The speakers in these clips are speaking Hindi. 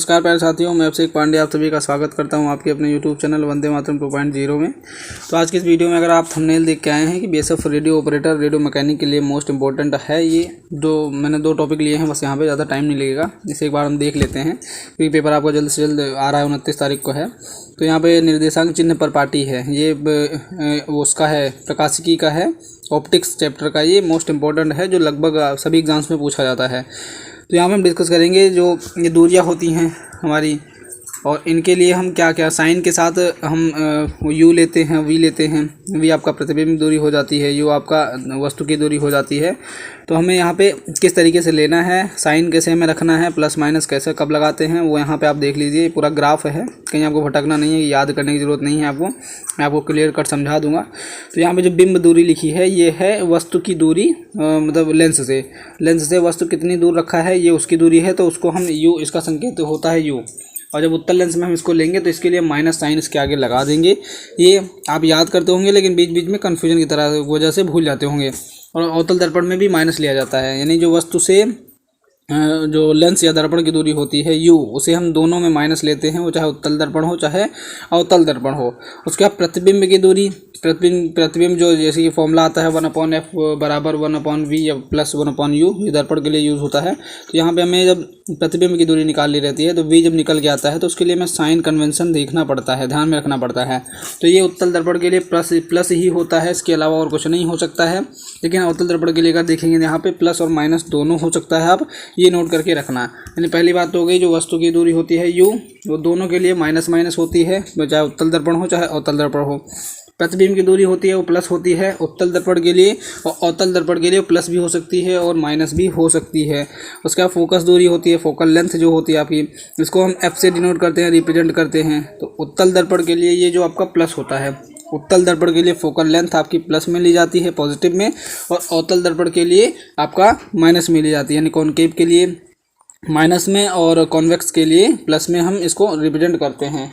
नमस्कार प्यारे साथियों, मैं अभिषेक पांडे आप सभी का स्वागत करता हूं आपके अपने YouTube चैनल वंदे मातरम 2.0 में। तो आज की इस वीडियो में अगर आप थंबनेल देख के आए हैं कि BSF radio operator radio mechanic के लिए मोस्ट इंपॉर्टेंट है, ये मैंने दो टॉपिक लिए हैं, बस यहाँ पे ज़्यादा टाइम नहीं लगेगा। इसे एक बार हम देख लेते हैं क्योंकि पेपर आपका जल्द से जल्द आ रहा है, 29 तारीख को है। तो यहाँ पर निर्देशांक चिन्ह पर पार्टी है, ये उसका है प्रकाशिकी का है, ऑप्टिक्स चैप्टर का। ये मोस्ट इंपॉर्टेंट है जो लगभग सभी एग्जाम्स में पूछा जाता है। तो यहाँ पे हम डिस्कस करेंगे जो ये दूरियाँ होती हैं हमारी, और इनके लिए हम क्या क्या साइन के साथ हम यू लेते हैं, वी लेते हैं। वी आपका प्रतिबिंब दूरी हो जाती है, यू आपका वस्तु की दूरी हो जाती है। तो हमें यहाँ पे किस तरीके से लेना है, साइन कैसे हमें रखना है, प्लस माइनस कैसे कब लगाते हैं, वो यहाँ पे आप देख लीजिए। पूरा ग्राफ है, कहीं आपको भटकना नहीं है, याद करने की ज़रूरत नहीं है आपको, मैं आपको क्लियर कट समझा दूंगा। तो यहाँ पे जो बिंब दूरी लिखी है ये है वस्तु की दूरी, मतलब लेंस से वस्तु कितनी दूर रखा है ये उसकी दूरी है। तो उसको हम यू, इसका संकेत होता है यू, और जब उत्तल लेंस में हम इसको लेंगे तो इसके लिए माइनस साइन इसके आगे लगा देंगे। ये आप याद करते होंगे लेकिन बीच बीच में कन्फ्यूजन की तरह वजह से भूल जाते होंगे। और अवतल दर्पण में भी माइनस लिया जाता है, यानी जो वस्तु से जो लेंस या दर्पण की दूरी होती है यू, उसे हम दोनों में माइनस लेते हैं, वो चाहे उत्तल दर्पण हो चाहे अवतल दर्पण हो। उसके बाद प्रतिबिंब की दूरी, प्रतिबिंब जो जैसे कि फॉर्मूला आता है 1/f बराबर 1/v या प्लस 1/u, ये दर्पण के लिए यूज़ होता है। तो यहाँ पे हमें जब प्रतिबिंब की दूरी निकालनी रहती है तो v जब निकल के आता है तो उसके लिए हमें साइन कन्वेंशन देखना पड़ता है, ध्यान में रखना पड़ता है। तो ये उत्तल दर्पण के लिए प्लस ही होता है, इसके अलावा और कुछ नहीं हो सकता है। लेकिन अवतल दर्पण के लिए अगर देखेंगे यहाँ पे प्लस और माइनस दोनों हो सकता है, आप ये नोट करके रखना। यानी पहली बात तो हो गई, जो वस्तु की दूरी होती है यू, वो दोनों के लिए माइनस माइनस होती है, चाहे उत्तल दर्पण हो चाहे अवतल दर्पण हो। प्रतिबिंब की दूरी होती है वो प्लस होती है उत्तल दर्पण के लिए, और अवतल दर्पण के लिए प्लस भी हो सकती है और माइनस भी हो सकती है। उसका फोकस दूरी होती है, फोकल लेंथ जो होती है आपकी, इसको हम एफ से डिनोट करते हैं, रिप्रेजेंट करते हैं। तो उत्तल दर्पण के लिए ये जो आपका प्लस होता है, उत्तल दर्पण के लिए फोकल लेंथ आपकी प्लस में ली जाती है, पॉजिटिव में, और अवतल दर्पण के लिए आपका माइनस में ली जाती है, यानी कॉनकेव के लिए माइनस में और कॉन्वेक्स के लिए प्लस में हम इसको रिप्रेजेंट करते हैं।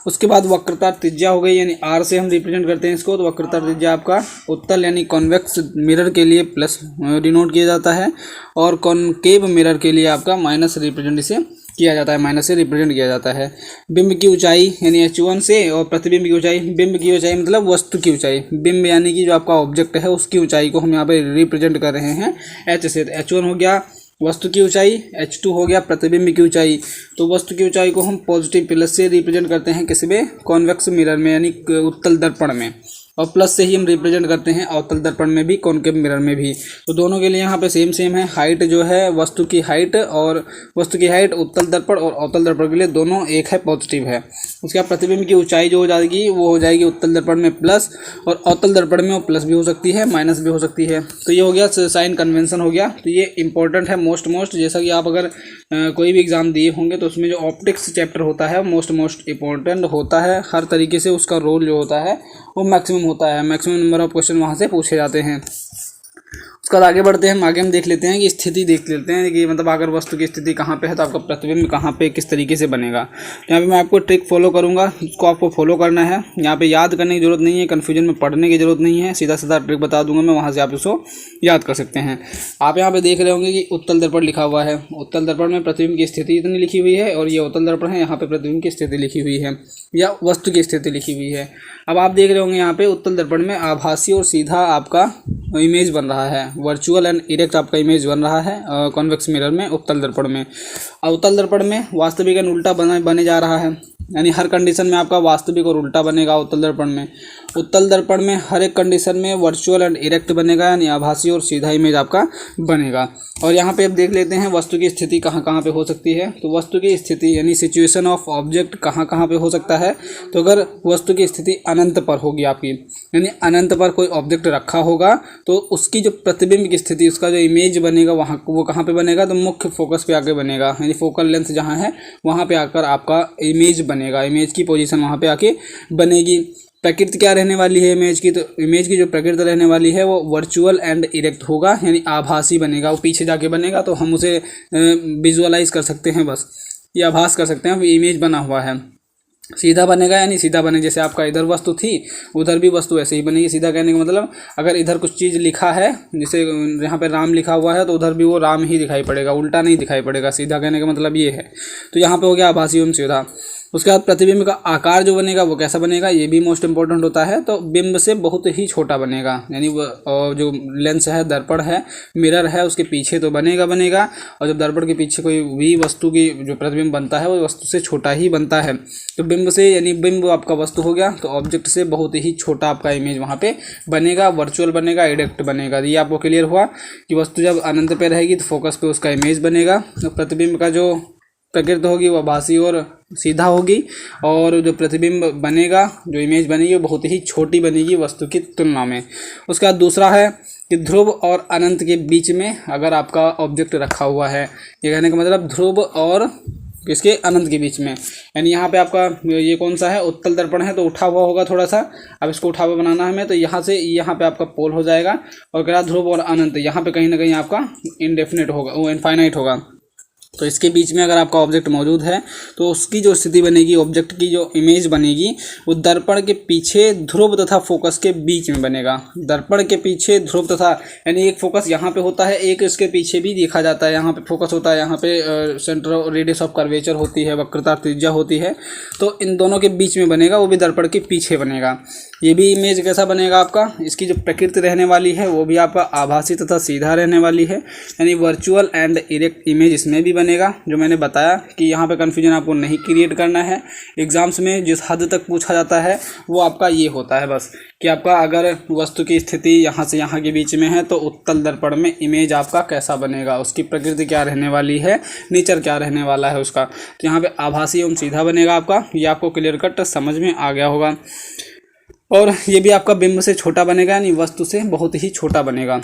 उसके बाद वक्रता त्रिज्या हो गई, यानी आर से हम रिप्रेजेंट करते हैं इसको। तो वक्रता त्रिज्या आपका उत्तल यानी कॉन्वेक्स मिरर के लिए प्लस डिनोट किया जाता है, और कॉनकेव मिरर के लिए आपका माइनस रिप्रेजेंट इसे किया जाता है, माइनस से रिप्रेजेंट किया जाता है। बिंब की ऊंचाई यानी h1 से, और प्रतिबिंब की ऊंचाई, बिंब की ऊंचाई मतलब वस्तु की ऊंचाई, बिंब यानी कि जो आपका ऑब्जेक्ट है उसकी ऊंचाई को हम यहाँ पे रिप्रेजेंट कर रहे हैं h से। h1 हो गया वस्तु की ऊंचाई, h2 हो गया प्रतिबिंब की ऊंचाई। तो वस्तु की ऊंचाई को हम पॉजिटिव प्लस से रिप्रेजेंट करते हैं किसी में, कॉन्वेक्स मिरर में यानी उत्तल दर्पण में, और प्लस से ही हम रिप्रेजेंट करते हैं अवतल दर्पण में भी, कॉनकेव मिरर में भी। तो दोनों के लिए यहाँ पे सेम है। हाइट जो है वस्तु की हाइट, और वस्तु की हाइट उत्तल दर्पण और अवतल दर्पण के लिए दोनों एक है, पॉजिटिव है। उसके बाद प्रतिबिंब की ऊंचाई जो हो जाएगी वो हो जाएगी उत्तल दर्पण में प्लस, और अवतल दर्पण में वो प्लस भी हो सकती है, माइनस भी हो सकती है। तो ये हो गया साइन कन्वेंशन हो गया। तो ये इंपॉर्टेंट है मोस्ट, जैसा कि आप अगर कोई भी एग्जाम दिए होंगे तो उसमें जो ऑप्टिक्स चैप्टर होता है मोस्ट इंपॉर्टेंट होता है। हर तरीके से उसका रोल जो होता है वो मैक्सिमम होता है, मैक्सिमम नंबर ऑफ क्वेश्चन वहाँ से पूछे जाते हैं। उसके बाद आगे बढ़ते हैं, आगे हम देख लेते हैं कि स्थिति देख लेते हैं कि मतलब अगर वस्तु की स्थिति कहाँ पे है तो आपका प्रतिबिंब कहाँ पे किस तरीके से बनेगा। यहाँ पे मैं आपको ट्रिक फॉलो करूँगा, उसको आपको फॉलो करना है। यहाँ पे याद करने की जरूरत नहीं है, कन्फ्यूजन में पढ़ने की जरूरत नहीं है, सीधा सीधा ट्रिक बता दूंगा मैं, वहाँ से आप इसको याद कर सकते हैं। आप यहाँ पे देख रहे होंगे कि उत्तल दर्पण लिखा हुआ है, उत्तल दर्पण में प्रतिबिंब की स्थिति इतनी लिखी हुई है, और ये अवतल दर्पण है, यहाँ पे प्रतिबिंब की स्थिति लिखी हुई है या वस्तु की स्थिति लिखी हुई है। अब आप देख रहे होंगे यहाँ पे उत्तल दर्पण में आभासी और सीधा आपका इमेज बन रहा है, वर्चुअल एंड इरेक्ट आपका इमेज बन रहा है कॉन्वेक्स मिरर में, उत्तल दर्पण में। अवतल दर्पण में वास्तविक एंड उल्टा बने जा रहा है, यानी हर कंडीशन में आपका वास्तविक और उल्टा बनेगा उत्तल दर्पण में। उत्तल दर्पण में हर एक कंडीशन में वर्चुअल एंड इरेक्ट बनेगा, यानी आभासी और सीधा इमेज आपका बनेगा। और यहाँ पे अब देख लेते हैं वस्तु की स्थिति कहाँ कहाँ पे हो सकती है। तो वस्तु की स्थिति यानी सिचुएशन ऑफ ऑब्जेक्ट कहाँ कहाँ पे हो सकता है। तो अगर वस्तु की स्थिति अनंत पर होगी आपकी, यानी अनंत पर कोई ऑब्जेक्ट रखा होगा, तो उसकी जो प्रतिबिंब की स्थिति, उसका जो इमेज बनेगा वहाँ वो कहाँ पे बनेगा, तो मुख्य फोकस पे आके बनेगा, यानी फोकल लेंथ जहाँ है वहाँ पे आकर आपका इमेज बनेगा, इमेज की पोजीशन वहाँ पे आके बनेगी। प्रकृति क्या रहने वाली है इमेज की, तो इमेज की जो प्रकृति रहने वाली है वो वर्चुअल एंड इरेक्ट होगा, यानी आभासी बनेगा, वो पीछे जाके बनेगा। तो हम उसे विजुअलाइज कर सकते हैं, बस ये आभास कर सकते हैं, इमेज बना हुआ है। सीधा बनेगा, यानी सीधा बनेगा। जैसे आपका इधर वस्तु थी उधर भी वस्तु ऐसे ही बनेगी। सीधा कहने का मतलब अगर इधर कुछ चीज़ लिखा है, जैसे यहाँ पे राम लिखा हुआ है तो उधर भी वो राम ही दिखाई पड़ेगा, उल्टा नहीं दिखाई पड़ेगा। सीधा कहने का मतलब ये है। तो यहाँ पे हो गया आभासी एवं सीधा। उसके बाद प्रतिबिंब का आकार जो बनेगा वो कैसा बनेगा, ये भी मोस्ट इंपॉर्टेंट होता है। तो बिंब से बहुत ही छोटा बनेगा, यानी जो लेंस है, दर्पण है, मिरर है, उसके पीछे तो बनेगा। और जब दर्पण के पीछे कोई भी वस्तु की जो प्रतिबिंब बनता है वो वस्तु से छोटा ही बनता है। तो बिंब से, यानी बिंब आपका वस्तु हो गया, तो ऑब्जेक्ट से बहुत ही छोटा आपका इमेज वहाँ पे बनेगा, वर्चुअल बनेगा, डायरेक्ट बनेगा। ये आपको क्लियर हुआ कि वस्तु जब अनंत पे रहेगी तो फोकस पे उसका इमेज बनेगा। तो प्रतिबिंब का जो प्रकृति होगी वह आभासी और सीधा होगी, और जो प्रतिबिंब बनेगा, जो इमेज बनेगी वो बहुत ही छोटी बनेगी वस्तु की तुलना में। उसके बाद दूसरा है कि ध्रुव और अनंत के बीच में अगर आपका ऑब्जेक्ट रखा हुआ है, ये कहने का मतलब ध्रुव और किसके, अनंत के बीच में, यानी यहाँ पे आपका ये कौन सा है, उत्तल दर्पण है, तो उठा हुआ होगा थोड़ा सा। अब इसको उठा हुआ बनाना है हमें, तो यहाँ से यहाँ पे आपका पोल हो जाएगा, और कह रहा ध्रुव और अनंत, यहाँ पे कहीं ना कहीं आपका इनडेफिनेट होगा, वो इनफाइनाइट होगा। तो इसके बीच में अगर आपका ऑब्जेक्ट मौजूद है तो उसकी जो स्थिति बनेगी, ऑब्जेक्ट की जो इमेज बनेगी, वो दर्पण के पीछे ध्रुव तथा फोकस के बीच में बनेगा। दर्पण के पीछे ध्रुव तथा, यानी एक फोकस यहाँ पे होता है, एक इसके पीछे भी देखा जाता है, यहाँ पे फोकस होता है, यहाँ पे सेंटर रेडियस ऑफ कर्वेचर होती है, वक्रता त्रिज्या होती है। तो इन दोनों के बीच में बनेगा, वो भी दर्पण के पीछे बनेगा। ये भी इमेज कैसा बनेगा आपका, इसकी जो प्रकृति रहने वाली है वो भी आपका आभासी तथा सीधा रहने वाली है, यानी वर्चुअल एंड इरेक्ट इमेज इसमें भी बनेगा। जो मैंने बताया कि यहाँ पे कन्फ्यूजन आपको नहीं क्रिएट करना है। एग्जाम्स में जिस हद तक पूछा जाता है वो आपका ये होता है बस, कि आपका अगर वस्तु की स्थिति यहाँ से यहाँ के बीच में है तो उत्तल दर्पण में इमेज आपका कैसा बनेगा, उसकी प्रकृति क्या रहने वाली है, नेचर क्या रहने वाला है उसका। तो यहाँ पे आभासी एवं सीधा बनेगा आपका, ये आपको क्लियर कट समझ में आ गया होगा। और ये भी आपका बिंब से छोटा बनेगा, यानी वस्तु से बहुत ही छोटा बनेगा।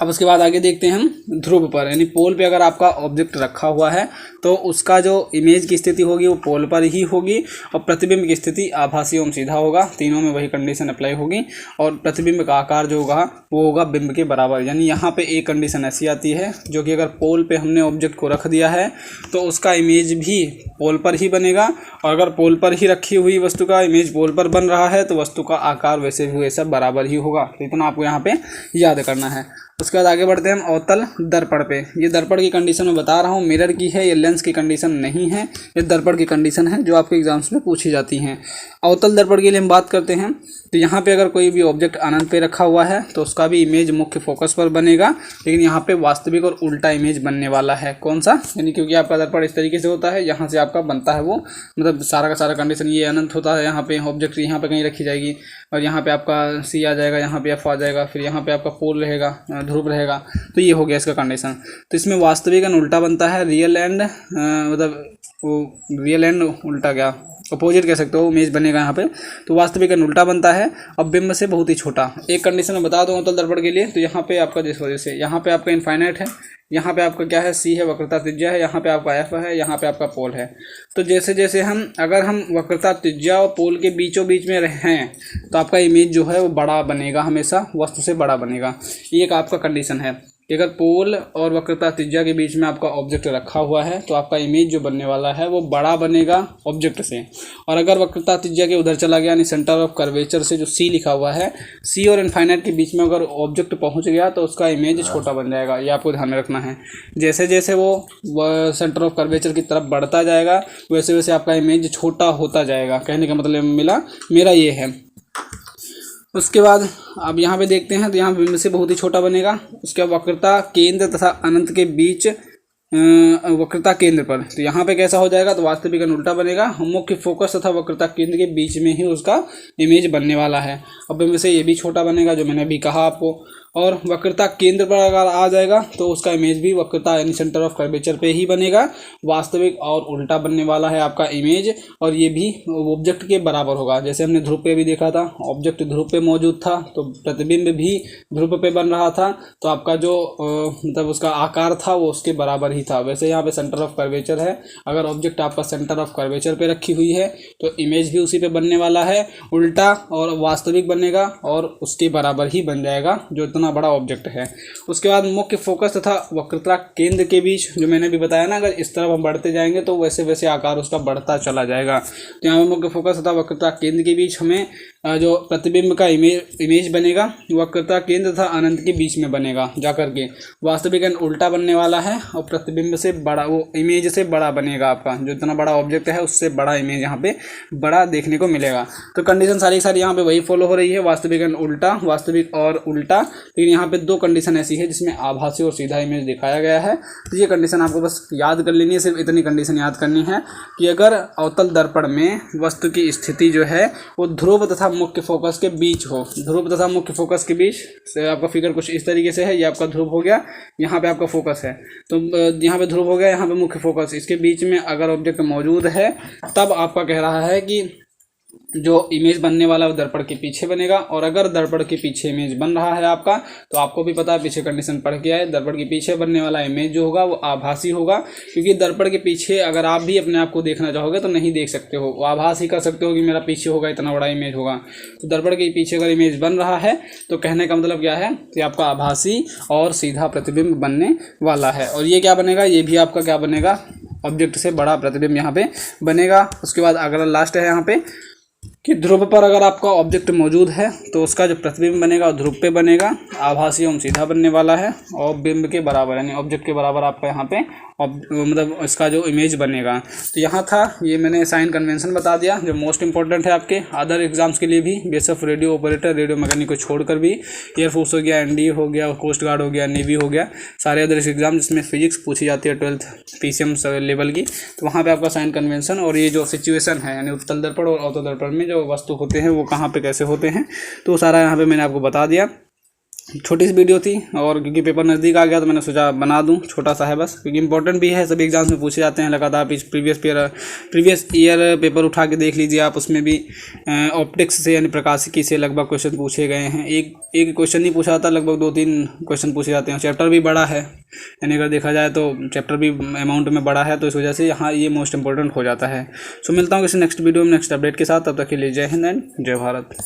अब उसके बाद आगे देखते हैं हम ध्रुव पर, यानी पोल पे अगर आपका ऑब्जेक्ट रखा हुआ है तो उसका जो इमेज की स्थिति होगी वो पोल पर ही होगी, और प्रतिबिंब की स्थिति आभासी एवं सीधा होगा। तीनों में वही कंडीशन अप्लाई होगी, और प्रतिबिंब का आकार जो होगा वो होगा बिंब के बराबर। यानी यहाँ पे एक कंडीशन ऐसी आती है जो कि अगर पोल पे हमने ऑब्जेक्ट को रख दिया है तो उसका इमेज भी पोल पर ही बनेगा, और अगर पोल पर ही रखी हुई वस्तु का इमेज पोल पर बन रहा है तो वस्तु का आकार वैसे भी वैसा बराबर ही होगा। तो इतना आपको यहाँ पे याद करना है। उसके बाद आगे बढ़ते हैं हम अवतल दर्पण पे। ये दर्पण की कंडीशन मैं बता रहा हूँ, मिरर की है, ये लेंस की कंडीशन नहीं है, ये दर्पण की कंडीशन है जो आपके एग्जाम्स में पूछी जाती हैं। अवतल दर्पण के लिए हम बात करते हैं तो यहाँ पे अगर कोई भी ऑब्जेक्ट अनंत पे रखा हुआ है तो उसका भी इमेज मुख्य फोकस पर बनेगा, लेकिन यहाँ पे वास्तविक और उल्टा इमेज बनने वाला है। कौन सा, यानी क्योंकि आपका दर्पण इस तरीके से होता है, यहाँ से आपका बनता है वो, मतलब सारा का सारा कंडीशन ये अनंत होता है। यहाँ पे ऑब्जेक्ट यहाँ पे कहीं रखी जाएगी, और यहाँ पे आपका सी आ जाएगा, यहाँ पे एफ आ जाएगा, फिर यहाँ पे आपका पोल रहेगा, ध्रुव रहेगा। तो ये हो गया इसका कंडीशन। तो इसमें वास्तविक एंड उल्टा बनता है, रियल एंड मतलब वो रियल एंड उल्टा क्या अपोजिट कह सकते हो, इमेज बनेगा यहाँ पे। तो वास्तविक एंड उल्टा बनता है, अब बिंब से बहुत ही छोटा। एक कंडीशन मैं बता दूँ अवतल दर्पण के लिए, तो यहाँ पे आपका जिस वजह से यहाँ पे आपका इनफाइनाइट है, यहाँ पे आपका क्या है, सी है, वक्रता त्रिज्या है, यहाँ पे आपका एफ है, यहाँ पे आपका पोल है। तो जैसे जैसे अगर हम वक्रता त्रिज्या और पोल के बीचों बीच में रहें तो आपका इमेज जो है वो बड़ा बनेगा, हमेशा वस्तु से बड़ा बनेगा। ये एक आपका कंडीशन है कि अगर पोल और वक्रता त्रिज्या के बीच में आपका ऑब्जेक्ट रखा हुआ है तो आपका इमेज जो बनने वाला है वो बड़ा बनेगा ऑब्जेक्ट से। और अगर वक्रता त्रिज्या के उधर चला गया, यानी सेंटर ऑफ कर्वेचर से जो सी लिखा हुआ है, सी और इनफाइनाइट के बीच में अगर ऑब्जेक्ट पहुंच गया तो उसका इमेज छोटा बन जाएगा। ये आपको ध्यान में रखना है। जैसे जैसे वो सेंटर ऑफ कर्वेचर की तरफ बढ़ता जाएगा वैसे वैसे आपका इमेज छोटा होता जाएगा। कहने का मतलब मिला मेरा ये है। उसके बाद अब यहाँ पे देखते हैं तो यहाँ बिंब से बहुत ही छोटा बनेगा। उसके बाद वक्रता केंद्र तथा अनंत के बीच वक्रता केंद्र पर, तो यहाँ पे कैसा हो जाएगा, तो वास्तविक उल्टा बनेगा। मुख्य फोकस तथा वक्रता केंद्र के बीच में ही उसका इमेज बनने वाला है। अब बिंब से ये भी छोटा बनेगा जो मैंने अभी कहा आपको। और वक्रता केंद्र पर अगर आ जाएगा तो उसका इमेज भी वक्रता यानी सेंटर ऑफ कर्वेचर पे ही बनेगा। वास्तविक और उल्टा बनने वाला है आपका इमेज, और ये भी ऑब्जेक्ट के बराबर होगा। जैसे हमने ध्रुव पे भी देखा था, ऑब्जेक्ट ध्रुव पे मौजूद था तो प्रतिबिंब भी ध्रुव पे बन रहा था, तो आपका जो मतलब उसका आकार था वो उसके बराबर ही था। वैसे यहाँ पे सेंटर ऑफ कर्वेचर है, अगर ऑब्जेक्ट आपका सेंटर ऑफ कर्वेचर पे रखी हुई है तो इमेज भी उसी पे बनने वाला है। उल्टा और वास्तविक बनेगा और उसके बराबर ही बन जाएगा। जो उतना बड़ा ऑब्जेक्ट है। उसके बाद मुख्य फोकस तथा वक्रता केंद्र के बीच, जो मैंने भी बताया ना, अगर इस तरफ हम बढ़ते जाएंगे तो वैसे वैसे आकार उसका बढ़ता चला जाएगा। तो यहाँ पर मुख्य फोकस तथा वक्रता केंद्र के बीच हमें जो प्रतिबिंब का इमेज बनेगा वक्रता केंद्र तथा अनंत के बीच में बनेगा जाकर के। वास्तविक एंड उल्टा बनने वाला है और प्रतिबिंब से बड़ा, वो इमेज से बड़ा बनेगा आपका, जो इतना बड़ा ऑब्जेक्ट है उससे बड़ा इमेज यहाँ पे बड़ा देखने को मिलेगा। तो कंडीशन सारी यहाँ पे वही फॉलो हो रही है, वास्तविक एंड उल्टा, वास्तविक और उल्टा। लेकिन यहाँ पे दो कंडीशन ऐसी है जिसमें आभासी और सीधा इमेज दिखाया गया है। तो ये कंडीशन आपको बस याद कर लेनी है, सिर्फ इतनी कंडीशन याद करनी है कि अगर अवतल दर्पण में वस्तु की स्थिति जो है वो ध्रुव तथा मुख्य फोकस के बीच हो, ध्रुव तथा मुख्य फोकस के बीच से आपका फिगर कुछ इस तरीके से है। ये आपका ध्रुव हो गया, यहाँ पे आपका फोकस है, तो यहाँ पे ध्रुव हो गया, यहाँ पे मुख्य फोकस, इसके बीच में अगर ऑब्जेक्ट मौजूद है तब आपका कह रहा है कि जो इमेज बनने वाला है वो दर्पण के पीछे बनेगा। और अगर दर्पण के पीछे इमेज बन रहा है आपका, तो आपको भी पता है, पीछे कंडीशन पढ़ के आए, दर्पण के पीछे बनने वाला इमेज जो होगा वो आभासी होगा, क्योंकि दर्पण के पीछे अगर आप भी अपने आप को देखना चाहोगे तो नहीं देख सकते हो, वो आभास ही कर सकते हो कि मेरा पीछे होगा, इतना बड़ा इमेज होगा। तो दर्पण के पीछे अगर इमेज बन रहा है तो कहने का मतलब क्या है कि आपका आभासी और सीधा प्रतिबिंब बनने वाला है। और ये क्या बनेगा, ये भी आपका क्या बनेगा, ऑब्जेक्ट से बड़ा प्रतिबिंब यहाँ पे बनेगा। उसके बाद अगला लास्ट है यहाँ पे कि ध्रुव पर अगर आपका ऑब्जेक्ट मौजूद है तो उसका जो प्रतिबिंब बनेगा वो ध्रुव पे बनेगा, आभासी एवं सीधा बनने वाला है और बिंब के बराबर, यानी ऑब्जेक्ट के बराबर आपका यहाँ पे मतलब इसका जो इमेज बनेगा। तो यहाँ था, ये मैंने साइन कन्वेंशन बता दिया जो मोस्ट इंपॉर्टेंट है आपके अदर एग्जाम्स के लिए भी, basic radio operator, radio mechanic को छोड़कर भी, एयरफोर्स हो गया, एनडीए हो गया, कोस्ट गार्ड हो गया, नेवी हो गया, सारे अदर एग्जाम जिसमें फिजिक्स पूछी जाती है 12th PCM लेवल की, तो वहाँ पे आपका साइन कन्वेंशन और ये जो सिचुएशन है यानी उत्तल दर्पण और अवतल दर्पण में जो वस्तु होते हैं वो कहाँ पे कैसे होते हैं, तो सारा यहाँ पे मैंने आपको बता दिया। छोटी सी वीडियो थी और क्योंकि पेपर नज़दीक आ गया तो मैंने सोचा बना दूं, छोटा सा है बस, क्योंकि इंपॉर्टेंट भी है, सभी एग्जाम्स में पूछे जाते हैं लगातार। प्रीवियस ईयर पेपर उठा के देख लीजिए आप, उसमें भी ऑप्टिक्स से यानी प्रकाशिकी से लगभग क्वेश्चन पूछे गए हैं। एक क्वेश्चन नहीं पूछा था, लगभग 2-3 क्वेश्चन पूछे जाते हैं। चैप्टर भी बड़ा है, यानी अगर देखा जाए तो चैप्टर भी अमाउंट में बड़ा है, तो इस वजह से यहाँ ये मोस्ट इंपॉर्टेंट हो जाता है। सो मिलता हूँ किसी नेक्स्ट वीडियो में नेक्स्ट अपडेट के साथ, तब तक के लिए जय हिंद एंड जय भारत।